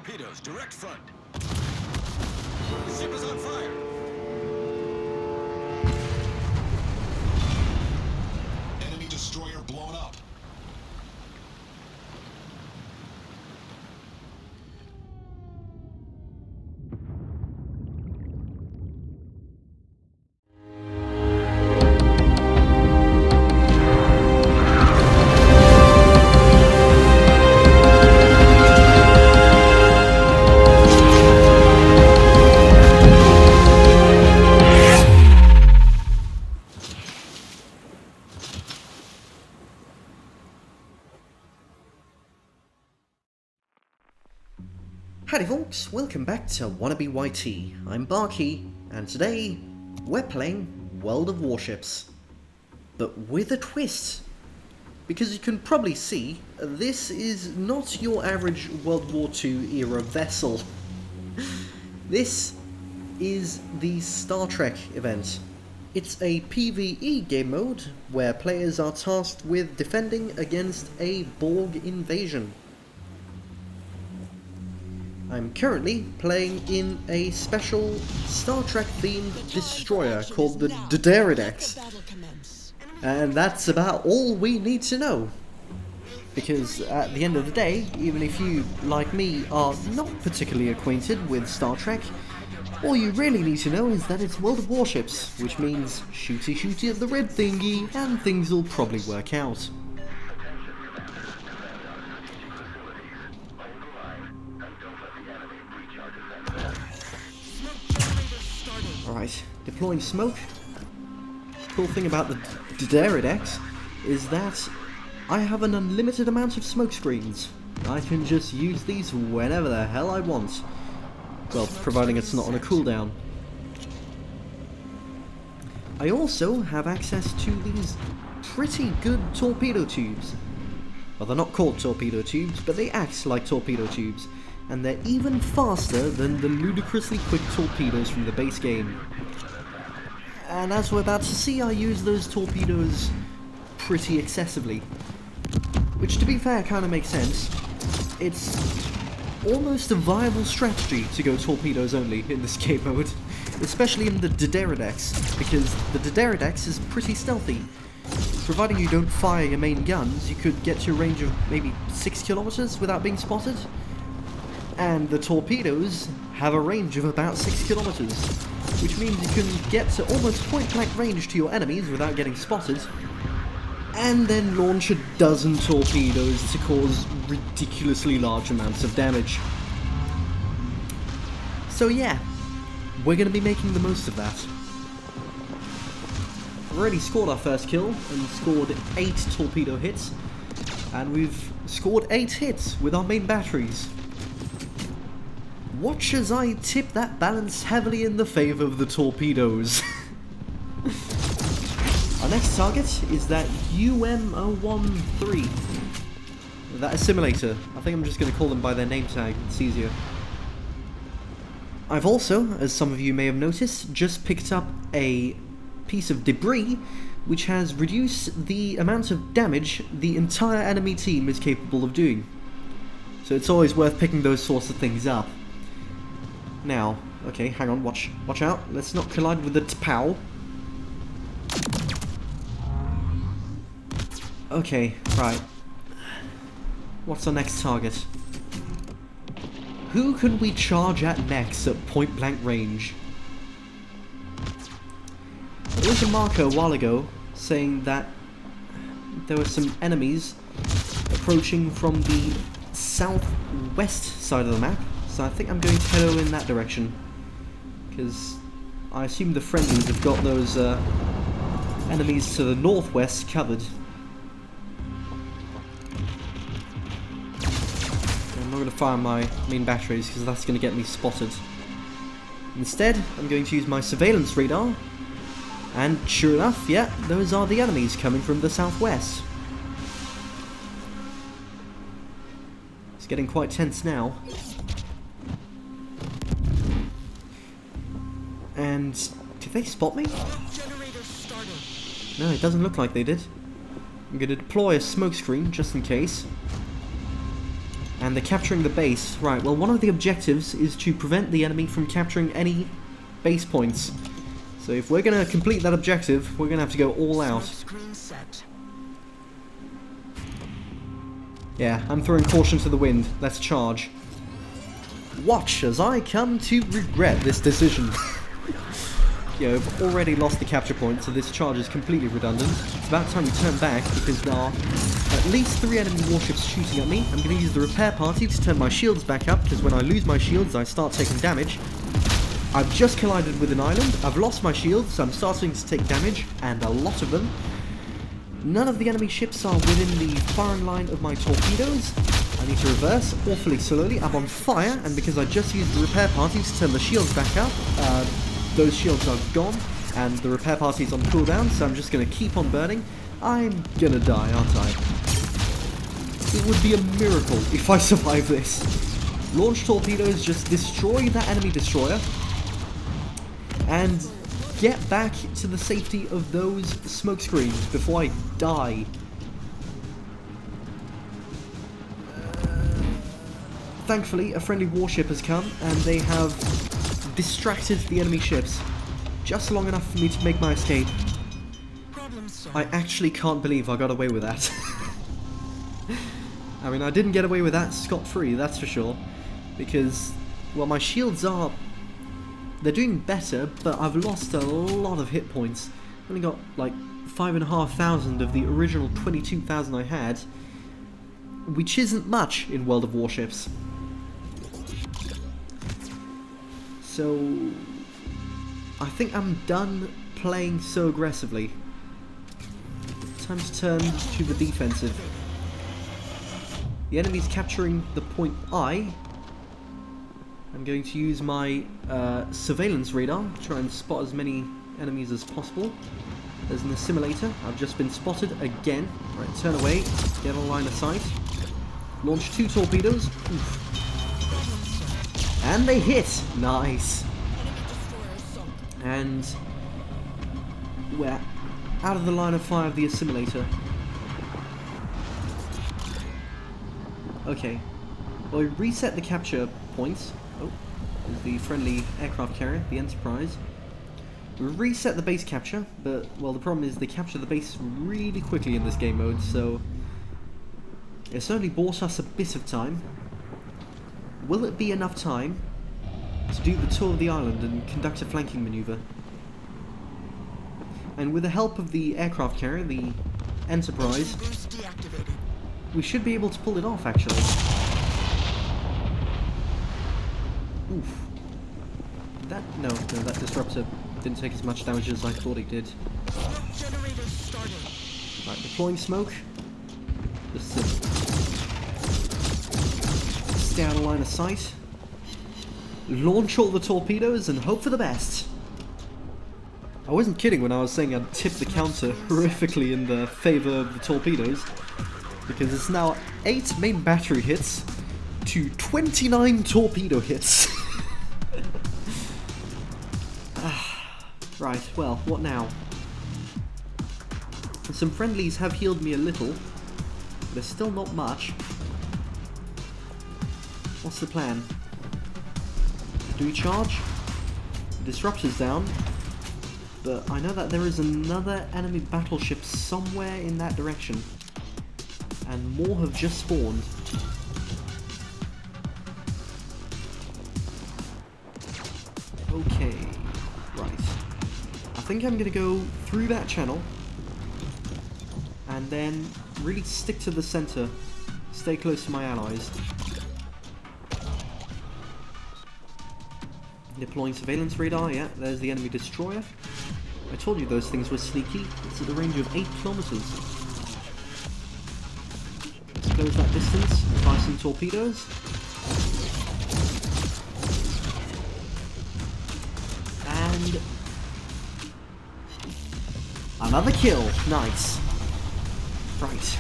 torpedoes, direct front. The ship is on fire. Enemy destroyer blown up. Howdy folks, welcome back to Wannabe YT. I'm Barkey, and today we're playing World of Warships. But with a twist. Because you can probably see, this is not your average World War II era vessel. This is the Star Trek event. It's a PvE game mode where players are tasked with defending against a Borg invasion. I'm currently playing in a special Star Trek themed destroyer called the Dideridex. And that's about all we need to know. Because at the end of the day, even if you, like me, are not particularly acquainted with Star Trek, all you really need to know is that it's World of Warships, which means shooty-shooty at the red thingy, and things will probably work out. Alright, deploying smoke. Cool thing about the Dideridex is that I have an unlimited amount of smoke screens. I can just use these whenever the hell I want. Well, providing it's not on a cooldown. I also have access to these pretty good torpedo tubes. Well, they're not called torpedo tubes, but they act like torpedo tubes. And they're even faster than the ludicrously quick torpedoes from the base game. And as we're about to see, I use those torpedoes pretty excessively. Which, to be fair, kind of makes sense. It's almost a viable strategy to go torpedoes only in this game mode. Especially in the Dideridex, because the Dideridex is pretty stealthy. Providing you don't fire your main guns, you could get to a range of maybe 6 kilometers without being spotted. And the torpedoes have a range of about 6 kilometers, which means you can get to almost point-blank range to your enemies without getting spotted, and then launch a dozen torpedoes to cause ridiculously large amounts of damage. So yeah, we're going to be making the most of that. We've already scored our first kill, and scored 8 torpedo hits, and we've scored 8 hits with our main batteries. Watch as I tip that balance heavily in the favour of the torpedoes. Our next target is that UM-013. That assimilator. I think I'm just going to call them by their name tag, it's easier. I've also, as some of you may have noticed, just picked up a piece of debris which has reduced the amount of damage the entire enemy team is capable of doing. So it's always worth picking those sorts of things up. Now, okay, hang on, watch out. Let's not collide with the TPOW. Okay, right. What's our next target? Who can we charge at next at point-blank range? There was a marker a while ago saying that there were some enemies approaching from the southwest side of the map. So I think I'm going to head over in that direction, because I assume the friendlies have got those enemies to the northwest covered. I'm not going to fire my main batteries because that's going to get me spotted. Instead, I'm going to use my surveillance radar, and sure enough, yeah, those are the enemies coming from the southwest. It's getting quite tense now. And did they spot me? No, it doesn't look like they did. I'm going to deploy a smoke screen just in case. And they're capturing the base. Right, well, one of the objectives is to prevent the enemy from capturing any base points. So if we're going to complete that objective, we're going to have to go all out. Yeah, I'm throwing caution to the wind. Let's charge. Watch as I come to regret this decision. Yeah, I've already lost the capture point, so this charge is completely redundant. It's about time we turn back, because there are at least 3 enemy warships shooting at me. I'm going to use the repair party to turn my shields back up, because when I lose my shields, I start taking damage. I've just collided with an island, I've lost my shields, so I'm starting to take damage, and a lot of them. None of the enemy ships are within the firing line of my torpedoes. I need to reverse awfully slowly. I'm on fire, and because I just used the repair party to turn the shields back up, those shields are gone, and the repair party is on cooldown, so I'm just going to keep on burning. I'm gonna die, aren't I? It would be a miracle if I survive this. Launch torpedoes, just destroy that enemy destroyer, and get back to the safety of those smoke screens before I die. Thankfully, a friendly warship has come, and they have distracted the enemy ships just long enough for me to make my escape. I actually can't believe I got away with that. I mean, I didn't get away with that scot-free, that's for sure, because, well, my shields are... they're doing better, but I've lost a lot of hit points. I've only got like 5,500 of the original 22,000 I had, which isn't much in World of Warships. So I think I'm done playing so aggressively. Time to turn to the defensive. The enemy's capturing the point I. I'm going to use my surveillance radar to try and spot as many enemies as possible. There's an assimilator. I've just been spotted again. Right, turn away. Get a line of sight. Launch 2 torpedoes. Oof. And they hit! Nice! And we're out of the line of fire of the assimilator. Okay. Well, we reset the capture points. Oh, there's the friendly aircraft carrier, the Enterprise. We reset the base capture, but, well, the problem is they capture the base really quickly in this game mode, so it certainly bought us a bit of time. Will it be enough time to do the tour of the island and conduct a flanking maneuver? And with the help of the aircraft carrier, the Enterprise, we should be able to pull it off, actually. Oof. That disruptor didn't take as much damage as I thought it did. Right, deploying smoke. Just stay out of line of sight. Launch all the torpedoes and hope for the best. I wasn't kidding when I was saying I'd tip the counter horrifically in the favour of the torpedoes, because it's now 8 main battery hits to 29 torpedo hits. Right, well, what now? Some friendlies have healed me a little, but there's still not much. What's the plan? Do we charge? The disruptor's down, but I know that there is another enemy battleship somewhere in that direction, and more have just spawned. Okay, right. I think I'm gonna go through that channel, and then really stick to the center, stay close to my allies. Deploying surveillance radar, yeah, there's the enemy destroyer. I told you those things were sneaky. It's at a range of 8 kilometers. Let's close that distance, fire some torpedoes. And another kill, nice. Right.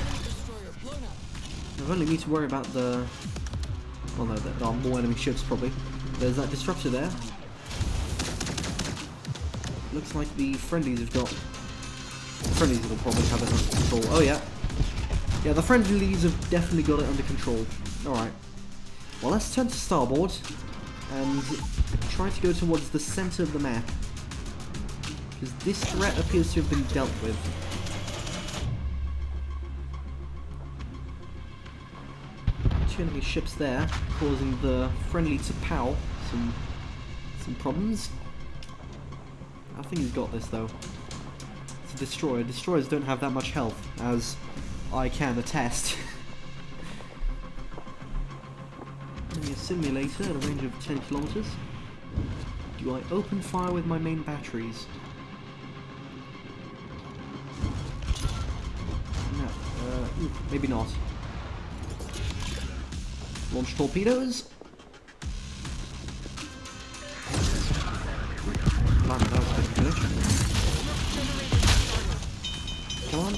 I've only need to worry about the... well, no, there are more enemy ships probably. There's that disruptor there. Looks like the friendlies have got... the friendlies will probably have it under control. Oh yeah. Yeah, the friendlies have definitely got it under control. Alright. Well, let's turn to starboard and try to go towards the center of the map, because this threat appears to have been dealt with. Two enemy ships there, causing the friendly to POW some problems. I think he's got this though. It's a destroyer. Destroyers don't have that much health, as I can attest. Maybe a simulator at a range of 10 kilometers. Do I open fire with my main batteries? No. Maybe not. Launch torpedoes. Man, that was pretty good. Come on.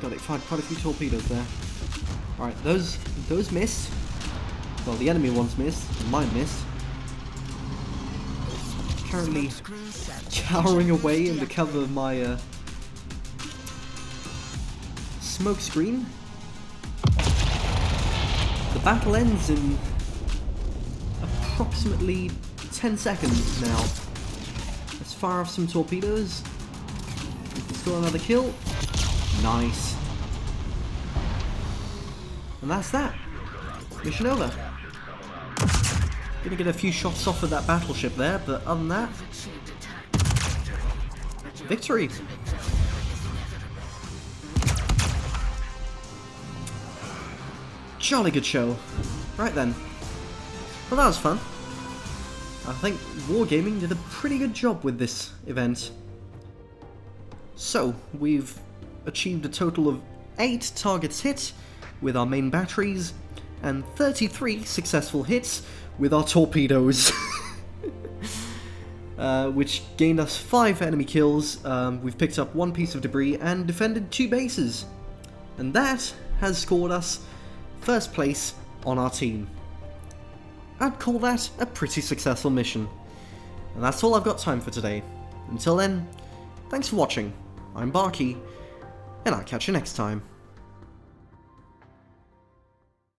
Got it. Fired quite a few torpedoes there. Alright, those missed. Well, the enemy ones missed, and mine missed. Currently cowering away in the cover of my smoke screen. The battle ends in approximately 10 seconds now. Let's fire off some torpedoes. We can score another kill. Nice. And that's that. Mission over. Gonna get a few shots off of that battleship there, but other than that, victory. Jolly good show. Right then. Well, that was fun. I think Wargaming did a pretty good job with this event. So, we've achieved a total of 8 targets hit with our main batteries, and 33 successful hits with our torpedoes. Which gained us 5 enemy kills. We've picked up 1 piece of debris and defended 2 bases. And that has scored us first place on our team. I'd call that a pretty successful mission. And that's all I've got time for today. Until then, thanks for watching. I'm Barky, and I'll catch you next time.